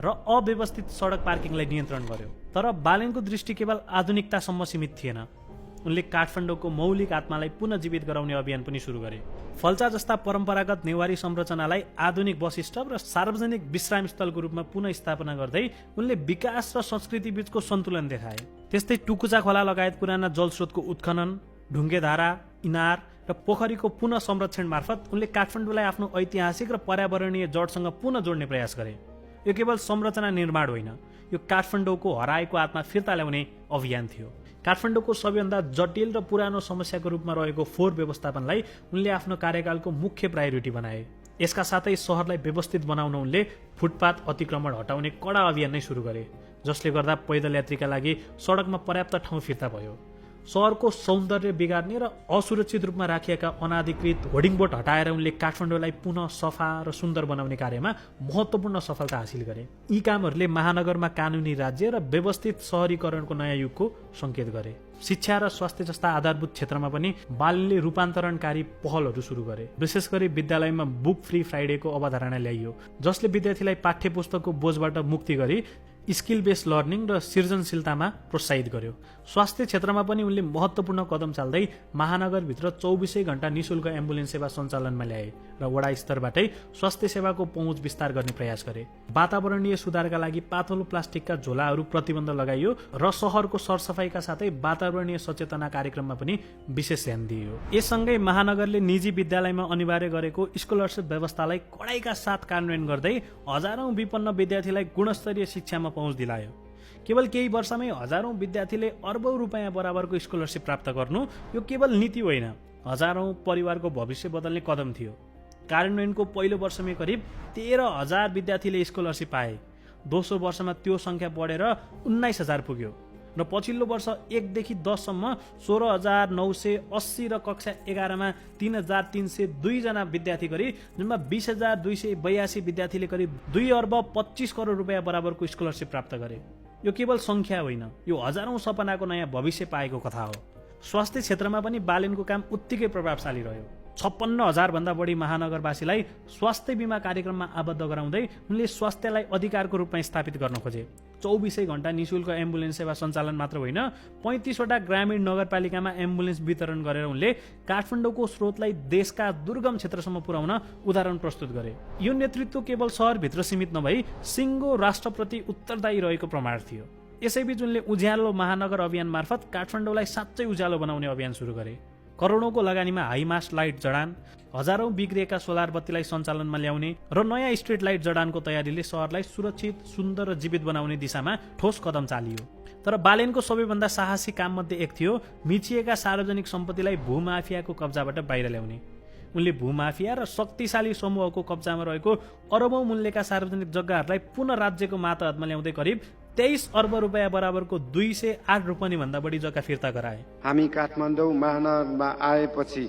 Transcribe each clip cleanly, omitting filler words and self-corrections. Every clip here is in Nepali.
र अव्यवस्थित सडक पार्किङलाई नियन्त्रण गर्यो। तर बालेनको दृष्टि केवल आधुनिकतासम्म सीमित थिएन। उनले काठमाडौँको मौलिक आत्मालाई पुनर्जीवित गराउने अभियान पनि सुरु गरे। फल्चा जस्ता परम्परागत नेवारी संरचनालाई आधुनिक बस स्टप र सार्वजनिक विश्राम स्थलको रूपमा पुनः स्थापना गर्दै उनले विकास र संस्कृति बीचको सन्तुलन देखाए। त्यस्तै टुकुचा खोला लगायत पुराना जलस्रोतको उत्खनन, ढुङ्गेधारा, इनार र पोखरीको पुनः संरक्षण मार्फत उनले काठमाडौँलाई आफ्नो ऐतिहासिक र पर्यावरणीय जडसँग पुनः जोड्ने प्रयास गरे। यो केवल संरचना निर्माण होइन, यो काठमाडौँको हराएको आत्मा फिर्ता ल्याउने अभियान थियो। काठमाडौँको सबैभन्दा जटिल र पुरानो समस्याको रूपमा रहेको फोहोर व्यवस्थापनलाई उनले आफ्नो कार्यकालको मुख्य प्रायोरिटी बनाए। यसका साथै सहरलाई व्यवस्थित बनाउन उनले फुटपाथ अतिक्रमण हटाउने कडा अभियान नै सुरु गरे, जसले गर्दा पैदल यात्रीका लागि सडकमा पर्याप्त ठाउँ फिर्ता भयो। सहरको सौन्दर्य बिगार्ने र असुरक्षित रूपमा राखिएका अनाधिकृत होर्डिङ बोर्ड हटाएर उनले काठमाडौँलाई पुनः सफा र सुन्दर बनाउने कार्यमा महत्त्वपूर्ण सफलता हासिल गरे। यी कामहरूले महानगरमा कानुनी राज्य र व्यवस्थित सहरीकरणको नयाँ युगको सङ्केत गरे। शिक्षा र स्वास्थ्य जस्ता आधारभूत क्षेत्रमा पनि बालनले रूपान्तरणकारी पहलहरू सुरु गरे। विशेष गरी विद्यालयमा बुक फ्री फ्राइडेको अवधारणा ल्याइयो, जसले विद्यार्थीलाई पाठ्य पुस्तकको बोझबाट मुक्ति गरी स्किल बेस्ड लर्निङ र सृजनशीलतामा प्रोत्साहित गर्यो। स्वास्थ्य क्षेत्रमा पनि उनले महत्त्वपूर्ण कदम चाल्दै महानगरभित्र 24 घण्टा निशुल्क एम्बुलेन्स सेवा सञ्चालनमा ल्याए र वडा स्तरबाटै स्वास्थ्य सेवाको पहुँच विस्तार गर्ने प्रयास गरे। वातावरणीय सुधारका लागि पातलो प्लास्टिकका झोलाहरू प्रतिबन्ध लगाइयो र सहरको सरसफाइका साथै वातावरणीय सचेतना कार्यक्रममा पनि विशेष ध्यान दिइयो। यससँगै महानगरले निजी विद्यालयमा अनिवार्य गरेको स्कलरसिप व्यवस्थालाई कडाइका साथ कार्यान्वयन गर्दै हजारौं विपन्न विद्यार्थीलाई गुणस्तरीय शिक्षामा पहुँच दिलायो। केवल केही वर्षमै हजारौं विद्यार्थीले अर्बौं रुपियाँ बराबरको स्कलरसिप प्राप्त गर्नु यो केवल नीति होइन, हजारौं परिवारको भविष्य बदल्ने कदम थियो। कार्यान्वयनको पहिलो वर्षमै करिब 13,000 विद्यार्थीले स्कलरसिप पाए। दोस्रो वर्षमा त्यो संख्या बढेर 19,000 पुग्यो र पछिल्लो वर्ष 1 देखि 10 सम्म 16,980 र कक्षा 11 मा 3,302 जना विद्यार्थी गरी जुनमा 20,282 विद्यार्थीले करिब 2 अर्ब 25 करोड रुपियाँ बराबरको स्कलरसिप प्राप्त गरे। यो केवल संख्या होइन, यो हजारौं सपनाको नयाँ भविष्य पाएको कथा हो। स्वास्थ्य क्षेत्रमा पनि बालेनको काम उत्तिकै प्रभावशाली रह्यो। 56,000 भन्दा बढी महानगरवासीलाई स्वास्थ्य बीमा कार्यक्रममा आबद्ध गराउँदै उनले स्वास्थ्यलाई अधिकारको रूपमा स्थापित गर्न खोजे। 24 घण्टा निशुल्क एम्बुलेन्स सेवा सञ्चालन मात्र होइन, 35 वटा ग्रामीण नगरपालिकामा एम्बुलेन्स वितरण गरेर उनले काठमाडौँको स्रोतलाई देशका दुर्गम क्षेत्रसम्म पुर्याउन उदाहरण प्रस्तुत गरे। यो नेतृत्व केवल सहरभित्र सीमित नभई सिङ्गो राष्ट्रप्रति उत्तरदायी रहेको प्रमाण थियो। यसैबीच उनले उज्यालो महानगर अभियान मार्फत काठमाडौँलाई साँच्चै उज्यालो बनाउने अभियान सुरु गरे। करोडौंको लगानीमा हाइमास्ट लाइट जडान, हजारौं बिग्रिएका सोलर बत्तीलाई सञ्चालनमा ल्याउने र नयाँ स्ट्रिट लाइट जडानको तयारीले सहरलाई सुरक्षित, सुन्दर र जीवित बनाउने दिशामा ठोस कदम चालियो। तर बालेनको सबैभन्दा साहसी काममध्ये एक थियो मिचिएका सार्वजनिक सम्पत्तिलाई भूमाफियाको कब्जाबाट बाहिर ल्याउने। उनले भूमाफिया र शक्तिशाली समूहको कब्जामा रहेको अरबौं मूल्यका सार्वजनिक जग्गाहरूलाई पुनः राज्यको मातहतमा ल्याउँदै करिब 23 अर्ब रुपियाँ बराबरको 208 रोपनी भन्दा बढी जग्गा फिर्ता गराए। हामी काठमाडौँ महानगरमा आएपछि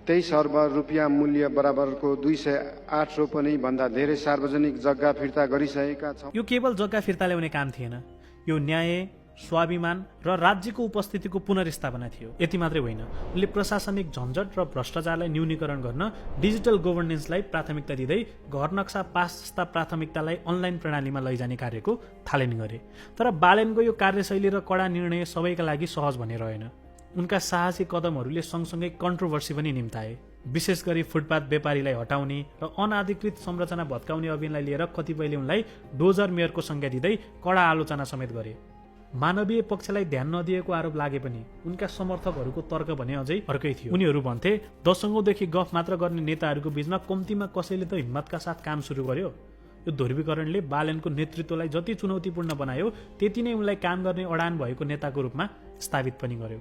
23 अर्ब रुपियाँ मूल्य बराबरको 208 रोपनी भन्दा धेरै सार्वजनिक जग्गा फिर्ता गरिसकेका छौँ। यो केवल जग्गा फिर्ता ल्याउने काम थिएन, यो न्याय, स्वाभिमान र राज्यको उपस्थितिको पुनर्स्थापना थियो। यति मात्रै होइन, उनले प्रशासनिक झन्झट र भ्रष्टाचारलाई न्यूनीकरण गर्न डिजिटल गभर्नेन्सलाई प्राथमिकता दिँदै घर नक्सा पास जस्ता प्राथमिकतालाई अनलाइन प्रणालीमा लैजाने कार्यको थालनी गरे। तर बालेनको यो कार्यशैली र कडा निर्णय सबैका लागि सहज भने रहेन। उनका साहसी कदमहरूले सँगसँगै कन्ट्रोभर्सी पनि निम्ताए। विशेष गरी फुटपाथ व्यापारीलाई हटाउने र अनाधिकृत संरचना भत्काउने अभियानलाई लिएर कतिपयले उनलाई डोजर मेयरको संज्ञा दिँदै कडा आलोचना समेत गरे। मानवीय पक्षलाई ध्यान नदिएको आरोप लागे पनि उनका समर्थकहरूको तर्क भने अझै अर्कै थियो। उनीहरू भन्थे दशकौंदेखि गफ मात्र गर्ने नेताहरूको बीचमा कम्तीमा कसैले त हिम्मतका साथ काम सुरु गर्यो। यो ध्रुवीकरणले बालेनको नेतृत्वलाई जति चुनौतीपूर्ण बनायो त्यति नै उनलाई काम गर्ने अडान भएको नेताको रूपमा स्थापित पनि गर्यो।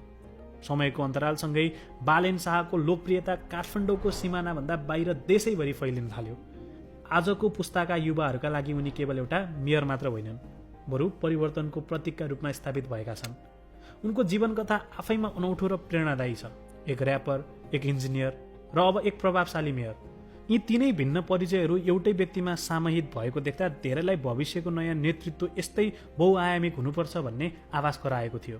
समयको अन्तरालसँगै बालेन शाहको लोकप्रियता काठमाडौँको सिमानाभन्दा बाहिर देशैभरि फैलिन थाल्यो। आजको पुस्ताका युवाहरूका लागि उनी केवल एउटा मेयर मात्र होइनन्, बरु परिवर्तनको प्रतीकका रूपमा स्थापित भएका छन्। उनको जीवन कथा आफैमा अनौठो र प्रेरणादायी छ। एक र्यापर, एक इन्जिनियर र अब एक प्रभावशाली मेयर। यी तीनै भिन्न परिचयहरू एउटै व्यक्तिमा समाहित भएको देख्दा धेरैलाई भविष्यको नयाँ नेतृत्व यस्तै बहुआयामिक हुनुपर्छ भन्ने आभास गराएको थियो।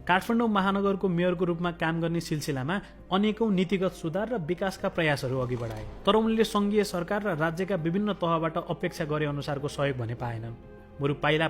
काठमाडौँ महानगरको मेयरको रूपमा काम गर्ने सिलसिलामा अनेकौं नीतिगत सुधार र विकासका प्रयासहरू अघि बढाए। तर उनले संघीय सरकार र राज्यका विभिन्न तहबाट अपेक्षा गरे अनुसारको सहयोग भने पाएनन्। बरु पाइला